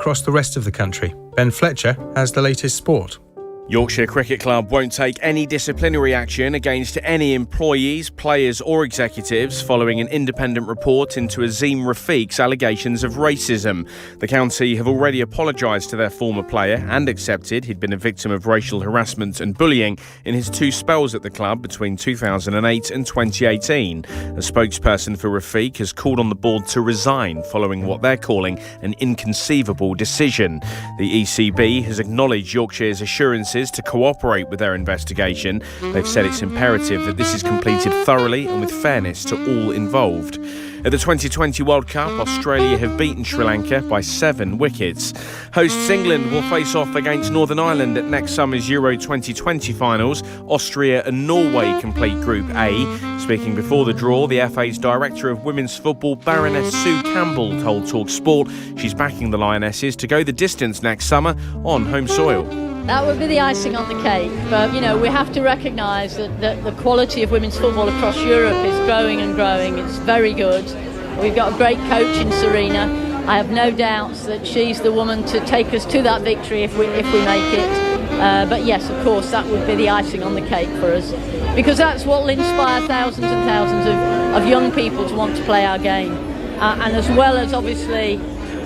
across the rest of the country. Ben Fletcher has the latest sport. Yorkshire Cricket Club won't take any disciplinary action against any employees, players or executives following an independent report into Azim Rafiq's allegations of racism. The county have already apologised to their former player and accepted he'd been a victim of racial harassment and bullying in his 2 spells at the club between 2008 and 2018. A spokesperson for Rafiq has called on the board to resign following what they're calling an inconceivable decision. The ECB has acknowledged Yorkshire's assurances to cooperate with their investigation. They've said it's imperative that this is completed thoroughly and with fairness to all involved. At the 2020 World Cup, Australia have beaten Sri Lanka by 7 wickets. Hosts England will face off against Northern Ireland at next summer's Euro 2020 finals. Austria and Norway complete Group A. Speaking before the draw, the FA's Director of Women's Football, Baroness Sue Campbell, told TalkSport she's backing the Lionesses to go the distance next summer on home soil. That would be the icing on the cake, but we have to recognise that the quality of women's football across Europe is growing and growing. It's very good. We've got a great coach in Serena. I have no doubts that she's the woman to take us to that victory if we make it. But yes, of course, that would be the icing on the cake for us, because that's what will inspire thousands and thousands of young people to want to play our game. And as well as obviously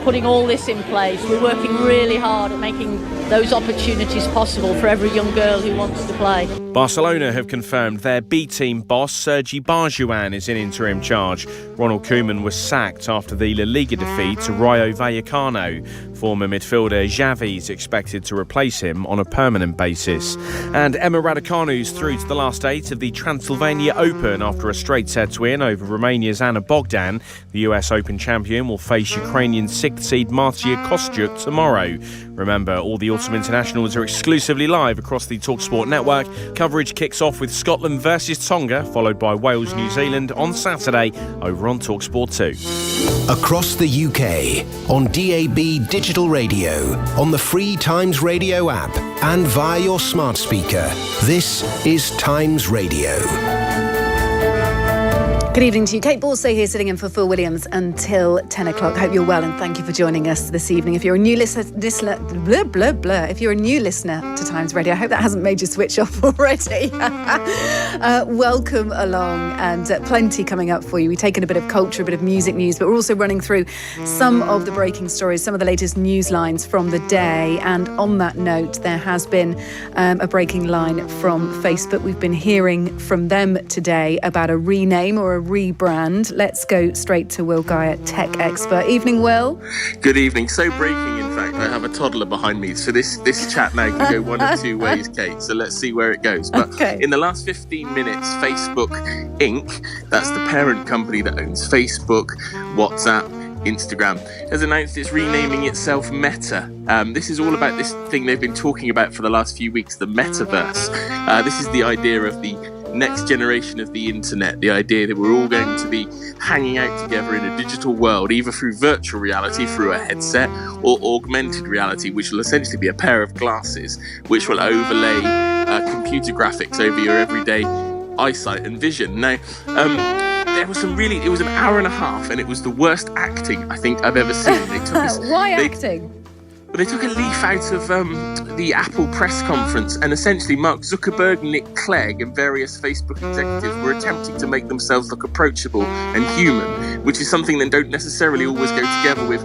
putting all this in place, we're working really hard at making those opportunities possible for every young girl who wants to play. Barcelona have confirmed their B-team boss, Sergi Barjuan, is in interim charge. Ronald Koeman was sacked after the La Liga defeat to Rayo Vallecano. Former midfielder Xavi is expected to replace him on a permanent basis. And Emma Raducanu's through to the last 8 of the Transylvania Open after a straight-set win over Romania's Anna Bogdan. The US Open champion will face Ukrainian 6th seed Martia Kostyuk tomorrow. Remember, all the Autumn Internationals are exclusively live across the TalkSport network. Coverage kicks off with Scotland versus Tonga, followed by Wales-New Zealand on Saturday over on TalkSport 2. Across the UK, on DAB digital radio, on the free Times Radio app, and via your smart speaker, this is Times Radio. Good evening to you. Kate Borsay here, sitting in for Phil Williams until 10 o'clock. Hope you're well and thank you for joining us this evening. If you're a new listener, If you're a new listener to Times Radio, I hope that hasn't made you switch off already. Welcome along, and plenty coming up for you. We've taken a bit of culture, a bit of music news, but we're also running through some of the breaking stories, some of the latest news lines from the day. And on that note, there has been a breaking line from Facebook. We've been hearing from them today about a rename or a rebrand. Let's go straight to Will Guyatt, tech expert. Evening, Will. Good evening. So breaking, in fact, I have a toddler behind me, so this chat now can go one of two ways, Kate. So let's see where it goes. But in the last 15 minutes, Facebook Inc., that's the parent company that owns Facebook, WhatsApp, Instagram, has announced it's renaming itself Meta. This is all about this thing they've been talking about for the last few weeks, the metaverse. This is the idea of the next generation of the internet, the idea that we're all going to be hanging out together in a digital world, either through virtual reality, through a headset, or augmented reality, which will essentially be a pair of glasses which will overlay computer graphics over your everyday eyesight and vision. Now, there was it was an hour and a half, and it was the worst acting I think I've ever seen. Why acting? They took a leaf out of the Apple press conference, and essentially Mark Zuckerberg, Nick Clegg and various Facebook executives were attempting to make themselves look approachable and human, which is something that don't necessarily always go together with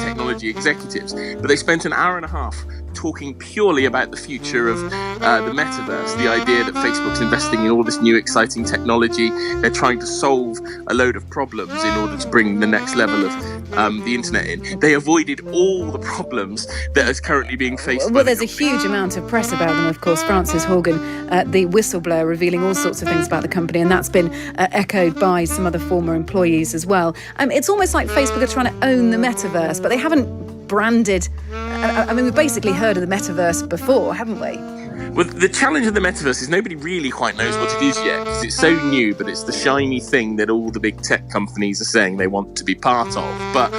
technology executives. But they spent an hour and a half talking purely about the future of the metaverse, the idea that Facebook's investing in all this new exciting technology. They're trying to solve a load of problems in order to bring the next level of the internet in. They avoided all the problems that is currently being faced. Well, there's a huge amount of press about them, of course. Frances Horgan, the whistleblower, revealing all sorts of things about the company, and that's been echoed by some other former employees as well. It's almost like Facebook are trying to own the metaverse, but they haven't branded. I mean, we've basically heard of the metaverse before, haven't we? Well, the challenge of the metaverse is nobody really quite knows what it is yet, because it's so new, but it's the shiny thing that all the big tech companies are saying they want to be part of. But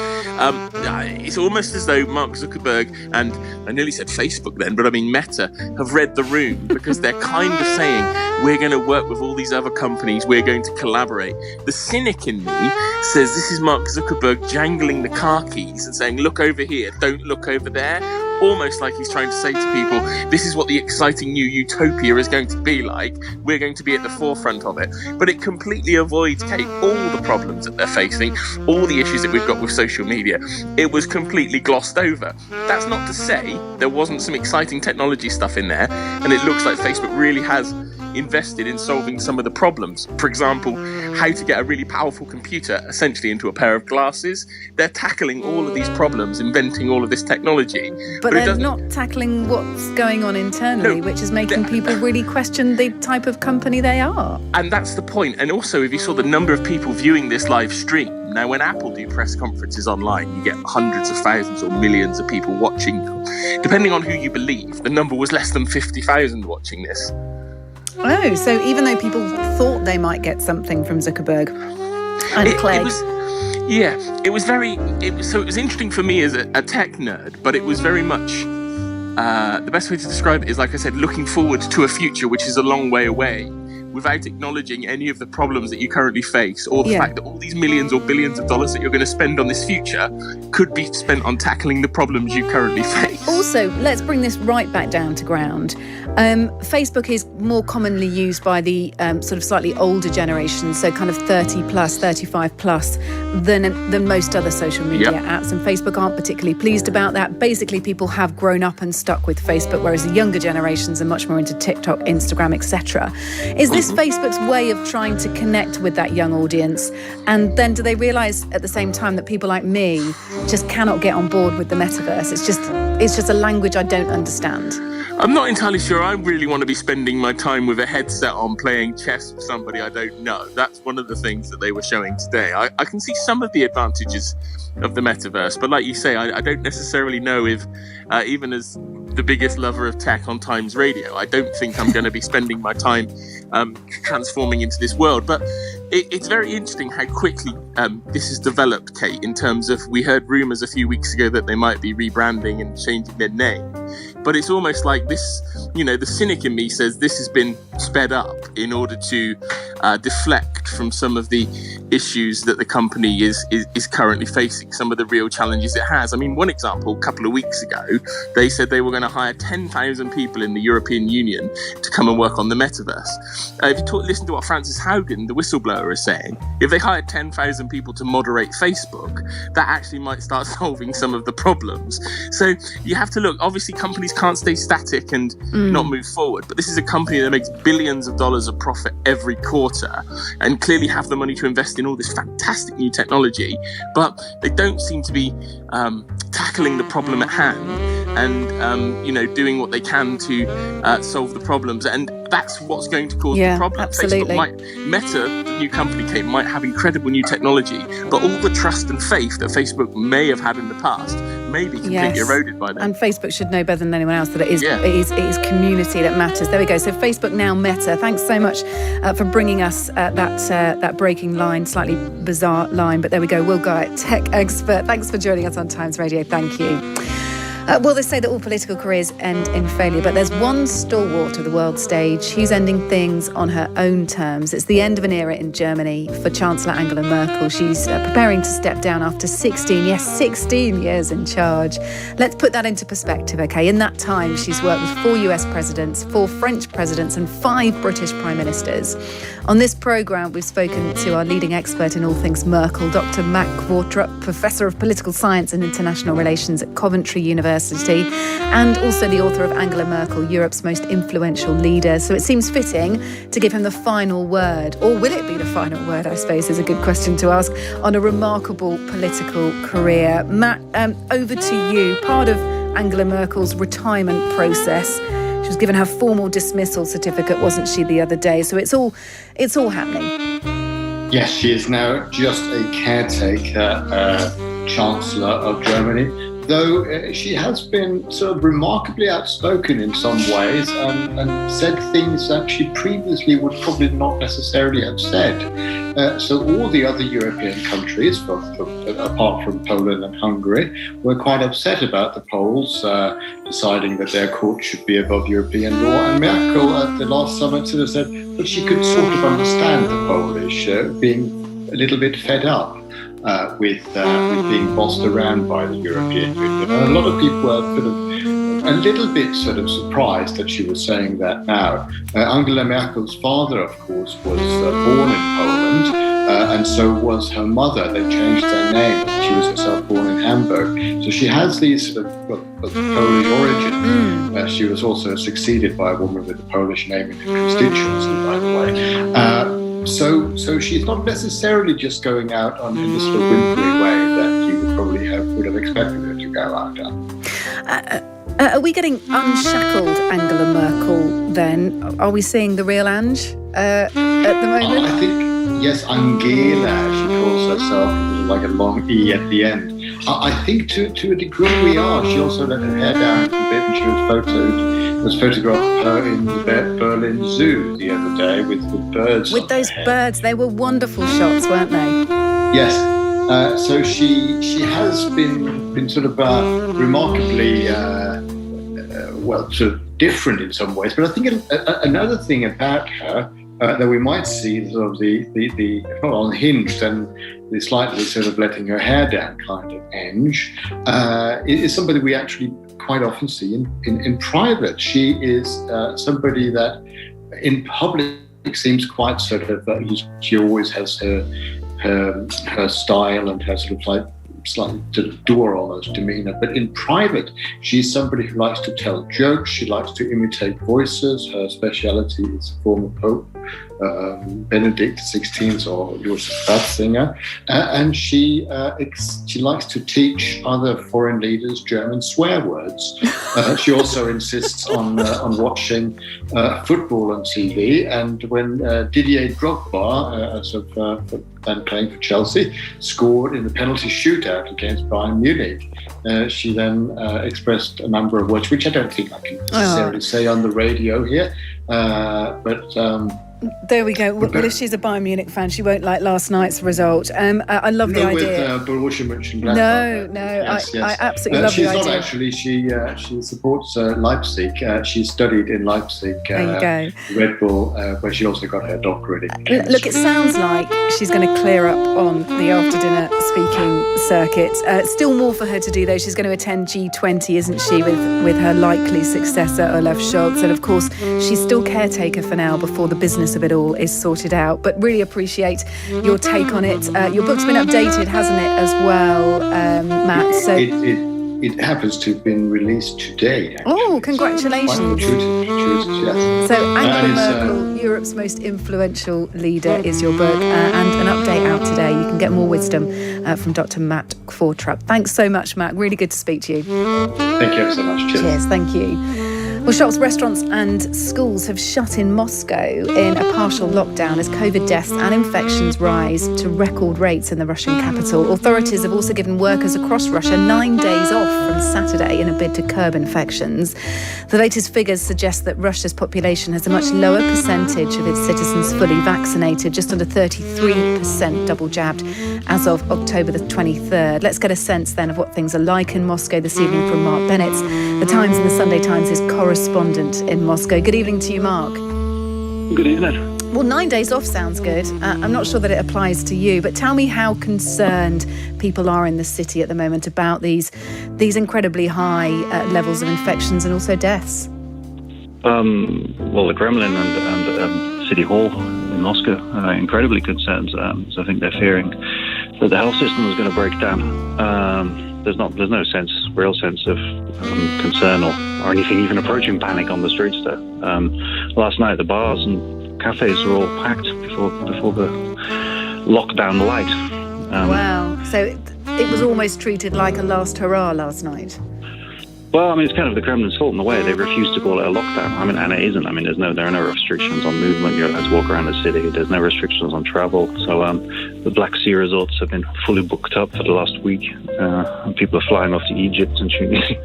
it's almost as though Mark Zuckerberg, and I nearly said Facebook then, but I mean Meta, have read the room, because they're kind of saying, we're going to work with all these other companies, we're going to collaborate. The cynic in me says this is Mark Zuckerberg jangling the car keys and saying, look over here, don't look over there. Almost like he's trying to say to people, this is what the exciting new utopia is going to be like. We're going to be at the forefront of it. But it completely avoids, Kate, all the problems that they're facing, all the issues that we've got with social media. It was completely glossed over. That's not to say there wasn't some exciting technology stuff in there, and it looks like Facebook really has invested in solving some of the problems. For example, how to get a really powerful computer essentially into a pair of glasses. They're tackling all of these problems, inventing all of this technology. But they're not tackling what's going on internally, which is making people really question the type of company they are. And that's the point. And also, if you saw the number of people viewing this live stream, now when Apple do press conferences online, you get hundreds of thousands or millions of people watching them. Depending on who you believe, the number was less than 50,000 watching this. Oh, so even though people thought they might get something from Zuckerberg and Clegg. It was interesting for me as a tech nerd, but it was very much, the best way to describe it is, like I said, looking forward to a future which is a long way away, without acknowledging any of the problems that you currently face, or the fact that all these millions or billions of dollars that you're going to spend on this future could be spent on tackling the problems you currently face. Also, let's bring this right back down to ground. Facebook is more commonly used by the sort of slightly older generation, so kind of 30 plus, 35 plus, than most other social media apps. And Facebook aren't particularly pleased about that. Basically, people have grown up and stuck with Facebook, whereas the younger generations are much more into TikTok, Instagram, etc. Is this Facebook's way of trying to connect with that young audience? And then do they realise at the same time that people like me just cannot get on board with the metaverse? It's just a language I don't understand. I'm not entirely sure I really want to be spending my time with a headset on playing chess with somebody I don't know. That's one of the things that they were showing today. I can see some of the advantages of the metaverse, but like you say, I don't necessarily know if, even as the biggest lover of tech on Times Radio, I don't think I'm going to be spending my time transforming into this world. But it's very interesting how quickly this has developed, Kate, in terms of, we heard rumours a few weeks ago that they might be rebranding and changing their name. But it's almost like this, the cynic in me says this has been sped up in order to deflect from some of the issues that the company is currently facing, some of the real challenges it has. I mean, one example, a couple of weeks ago, they said they were going to hire 10,000 people in the European Union to come and work on the metaverse. If you listen to what Frances Haugen, the whistleblower, is saying, if they hired 10,000 people to moderate Facebook, that actually might start solving some of the problems. So you have to look, obviously companies can't stay static and not move forward, but this is a company that makes billions of dollars of profit every quarter and clearly have the money to invest in all this fantastic new technology, but they don't seem to be tackling the problem at hand and doing what they can to solve the problems, and that's what's going to cause the problem. Absolutely. Meta, the new company, Kate, might have incredible new technology, but all the trust and faith that Facebook may have had in the past may be completely eroded by them. And Facebook should know better than anyone else that it is community that matters. There we go. So Facebook, now Meta. Thanks so much for bringing us that breaking line, slightly bizarre line, but there we go. Will Guy, tech expert. Thanks for joining us on Times Radio. Thank you. Well, they say that all political careers end in failure, but there's one stalwart of the world stage who's ending things on her own terms. It's the end of an era in Germany for Chancellor Angela Merkel. She's preparing to step down after 16 years in charge. Let's put that into perspective, okay? In that time, she's worked with 4 US presidents, 4 French presidents, and 5 British prime ministers. On this programme, we've spoken to our leading expert in all things Merkel, Dr. Mac Kwartrup, Professor of Political Science and International Relations at Coventry University, and also the author of Angela Merkel, Europe's Most Influential Leader. So it seems fitting to give him the final word, or will it be the final word, I suppose, is a good question to ask, on a remarkable political career. Matt, over to you. Part of Angela Merkel's retirement process, she was given her formal dismissal certificate, wasn't she, the other day? So it's all happening. Yes, she is now just a caretaker Chancellor of Germany. though she has been sort of remarkably outspoken in some ways and said things that she previously would probably not necessarily have said. So all the other European countries, apart from Poland and Hungary, were quite upset about the Poles deciding that their court should be above European law. And Merkel at the last summit sort of said that she could sort of understand the Polish being a little bit fed up with being bossed around by the European Union. And a lot of people were sort of a little bit sort of surprised that she was saying that now. Angela Merkel's father, of course, was born in Poland, and so was her mother. They changed their name. She was herself born in Hamburg. So she has these sort of Polish origin. She was also succeeded by a woman with a Polish name in her constituency, by the way. So she's not necessarily just going out in this sort of whimpery way that you would have expected her to go out on. Are we getting unshackled Angela Merkel then? Are we seeing the real Ange at the moment? I think, yes, Angela, she calls herself, like a long E at the end. I think to a degree we are. She also let her hair down a bit, and she was photographed of her in the Berlin Zoo the other day with birds. With those birds, they were wonderful shots, weren't they? Yes. So she has been sort of remarkably sort of different in some ways. But I think another thing about her that we might see sort of the not unhinged and the slightly sort of letting her hair down kind of Ange is somebody we actually quite often see in private. She is somebody that in public seems quite sort of she always has her style and her sort of like slightly sort of dour almost demeanor, but in private she's somebody who likes to tell jokes. She likes to imitate voices. Her speciality is former Pope Benedict XVI or Joseph Ratzinger, and she likes to teach other foreign leaders German swear words. She also insists on watching football on TV, and when Didier Drogba, then playing for Chelsea, scored in the penalty shootout against Bayern Munich, she then expressed a number of words, which I don't think I can necessarily say on the radio here, but there we go. Well, if she's a Bayern Munich fan, she won't like last night's result. I love the idea. With Borussia Mönchengladbach. Yes. I absolutely love the idea. She's not actually. She supports Leipzig. She studied in Leipzig. There you go. Red Bull, where she also got her doctorate in chemistry. Look, it sounds like she's going to clear up on the after-dinner speaking circuit. Still more for her to do, though. She's going to attend G20, isn't she, with her likely successor, Olaf Scholz. And, of course, she's still caretaker for now before the business of it all is sorted out. But really appreciate your take on it. Your book's been updated, hasn't it, as well, Matt? So it happens to have been released today, actually. Oh, congratulations. Yes. So Angela Merkel, Europe's most influential leader, is your book, and an update out today. You can get more wisdom from Dr. Matt Kvortrup. Thanks so much, Matt. Really good to speak to you. Thank you so much. Cheers. Thank you. Well, shops, restaurants and schools have shut in Moscow in a partial lockdown as COVID deaths and infections rise to record rates in the Russian capital. Authorities have also given workers across Russia 9 days off from Saturday in a bid to curb infections. The latest figures suggest that Russia's population has a much lower percentage of its citizens fully vaccinated, just under 33% double jabbed as of October the 23rd. Let's get a sense then of what things are like in Moscow this evening from Mark Bennett. The Times and the Sunday Times is correspondent in Moscow. Good evening to you, Mark. Good evening. Well, 9 days off sounds good. I'm not sure that it applies to you, but tell me how concerned people are in the city at the moment about these incredibly high levels of infections and also deaths. Well, the Kremlin and City Hall in Moscow are incredibly concerned. So I think they're fearing that the health system is going to break down. There's no real sense of concern or anything even approaching panic on the streets there. Last night the bars and cafes were all packed before the lockdown light. Wow. So it was almost treated like a last hurrah last night. Well, I mean, it's kind of the Kremlin's fault in a way. They refuse to call it a lockdown. I mean, and it isn't. I mean, there are no restrictions on movement. You're allowed to walk around the city. There's no restrictions on travel. So the Black Sea resorts have been fully booked up for the last week. People are flying off to Egypt and Tunisia.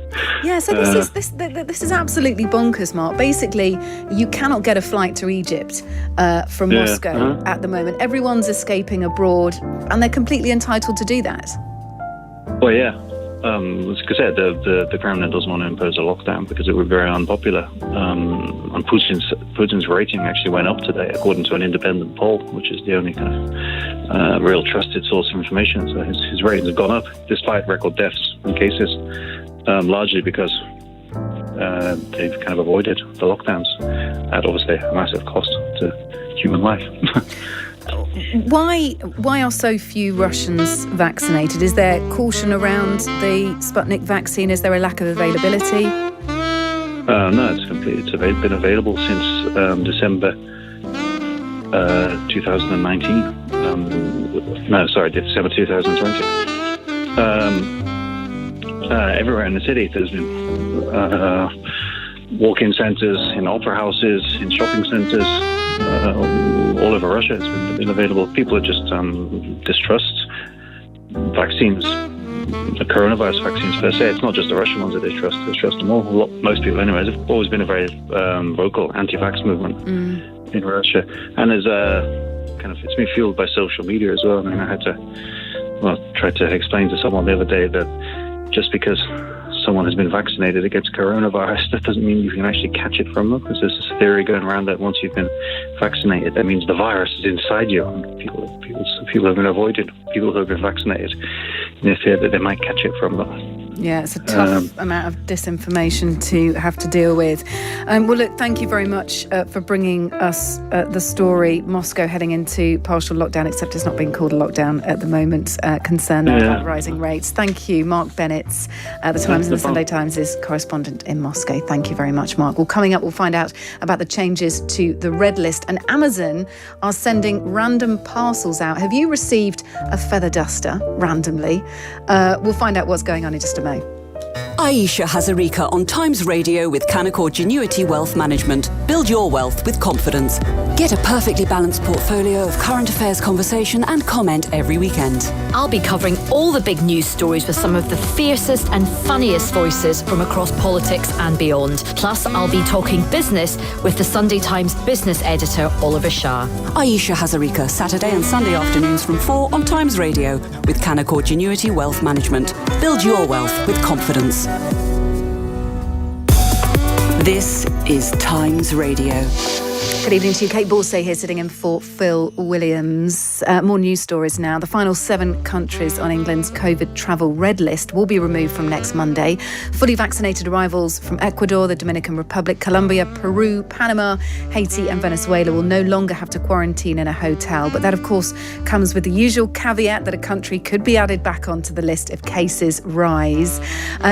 Yeah, so this is absolutely bonkers, Mark. Basically, you cannot get a flight to Egypt from Moscow at the moment. Everyone's escaping abroad, and they're completely entitled to do that. Well, yeah. As I said, the Kremlin doesn't want to impose a lockdown because it would be very unpopular. And Putin's rating actually went up today, according to an independent poll, which is the only kind of real trusted source of information. So his ratings have gone up, despite record deaths and cases, largely because they've kind of avoided the lockdowns at obviously a massive cost to human life. Why are so few Russians vaccinated? Is there caution around the Sputnik vaccine? Is there a lack of availability? No, it's been available since December 2019. December 2020. Everywhere in the city, there's been walk-in centres, in opera houses, in shopping centres. All over Russia, it's been available. People are just distrust vaccines, the coronavirus vaccines per se. It's not just the Russian ones that they trust them all. Most people, anyways, have always been a very vocal anti-vax movement in Russia, and there's it's been fueled by social media as well. I mean, I had to try to explain to someone the other day that just because someone has been vaccinated against coronavirus, that doesn't mean you can actually catch it from them, because there's this theory going around that once you've been vaccinated, that means the virus is inside you. And people have been avoided, people who have been vaccinated, in the fear that they might catch it from them. Yeah, it's a tough amount of disinformation to have to deal with. Well, look, thank you very much for bringing us the story. Moscow heading into partial lockdown, except it's not being called a lockdown at the moment. Concern about rising rates. Thank you, Mark Bennett, the Times and the Sunday Times' correspondent in Moscow. Thank you very much, Mark. Well, coming up, we'll find out about the changes to the red list. And Amazon are sending random parcels out. Have you received a feather duster randomly? We'll find out what's going on in just a moment. Aisha Hazarika on Times Radio with Canaccord Genuity Wealth Management. Build your wealth with confidence. Get a perfectly balanced portfolio of current affairs conversation and comment every weekend. I'll be covering all the big news stories with some of the fiercest and funniest voices from across politics and beyond. Plus, I'll be talking business with the Sunday Times business editor, Oliver Shah. Aisha Hazarika, Saturday and Sunday afternoons from 4 on Times Radio with Canaccord Genuity Wealth Management. Build your wealth with confidence. This is Times Radio. Good evening to you. Kate Borsay here, sitting in for Phil Williams. More news stories now. The final 7 countries on England's COVID travel red list will be removed from next Monday. Fully vaccinated arrivals from Ecuador, the Dominican Republic, Colombia, Peru, Panama, Haiti and Venezuela will no longer have to quarantine in a hotel. But that, of course, comes with the usual caveat that a country could be added back onto the list if cases rise.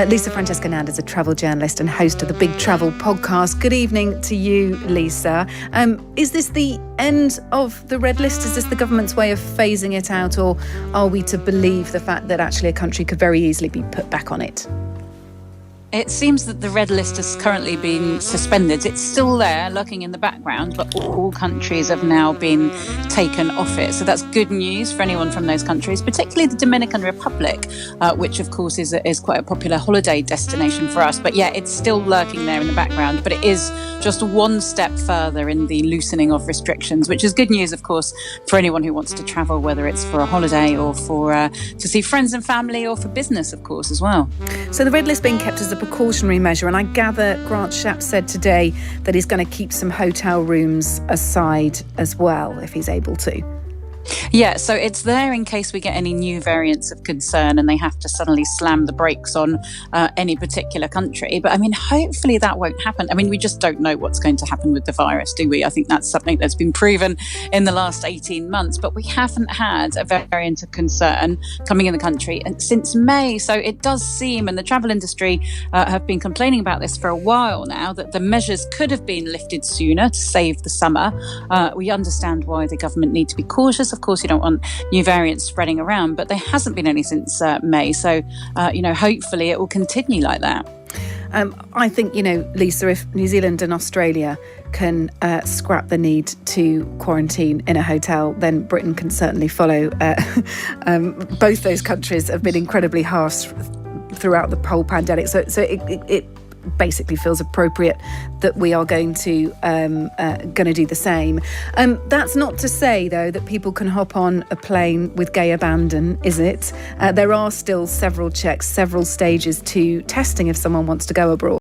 Lisa Francesca Nand is a travel journalist and host of the Big Travel podcast. Good evening to you, Lisa. Is this the end of the red list? Is this the government's way of phasing it out, or are we to believe the fact that actually a country could very easily be put back on it? It seems that the red list has currently been suspended. It's still there, lurking in the background, but all countries have now been taken off it. So that's good news for anyone from those countries, particularly the Dominican Republic, which, of course, is quite a popular holiday destination for us. But yeah, it's still lurking there in the background, but it is just one step further in the loosening of restrictions, which is good news, of course, for anyone who wants to travel, whether it's for a holiday or for to see friends and family or for business, of course, as well. So the red list being kept as a precautionary measure, and I gather Grant Shapps said today that he's going to keep some hotel rooms aside as well, if he's able to. Yeah, so it's there in case we get any new variants of concern and they have to suddenly slam the brakes on any particular country. But I mean, hopefully that won't happen. I mean, we just don't know what's going to happen with the virus, do we? I think that's something that's been proven in the last 18 months. But we haven't had a variant of concern coming in the country since May. So it does seem, and the travel industry have been complaining about this for a while now, that the measures could have been lifted sooner to save the summer. We understand why the government need to be cautious. Of course, you don't want new variants spreading around, but there hasn't been any since May. So, hopefully it will continue like that. I think, Lisa, if New Zealand and Australia can scrap the need to quarantine in a hotel, then Britain can certainly follow. Both those countries have been incredibly harsh throughout the whole pandemic. So it basically feels appropriate that we are going to do the same. That's not to say, though, that people can hop on a plane with gay abandon, is it? There are still several checks, several stages to testing if someone wants to go abroad.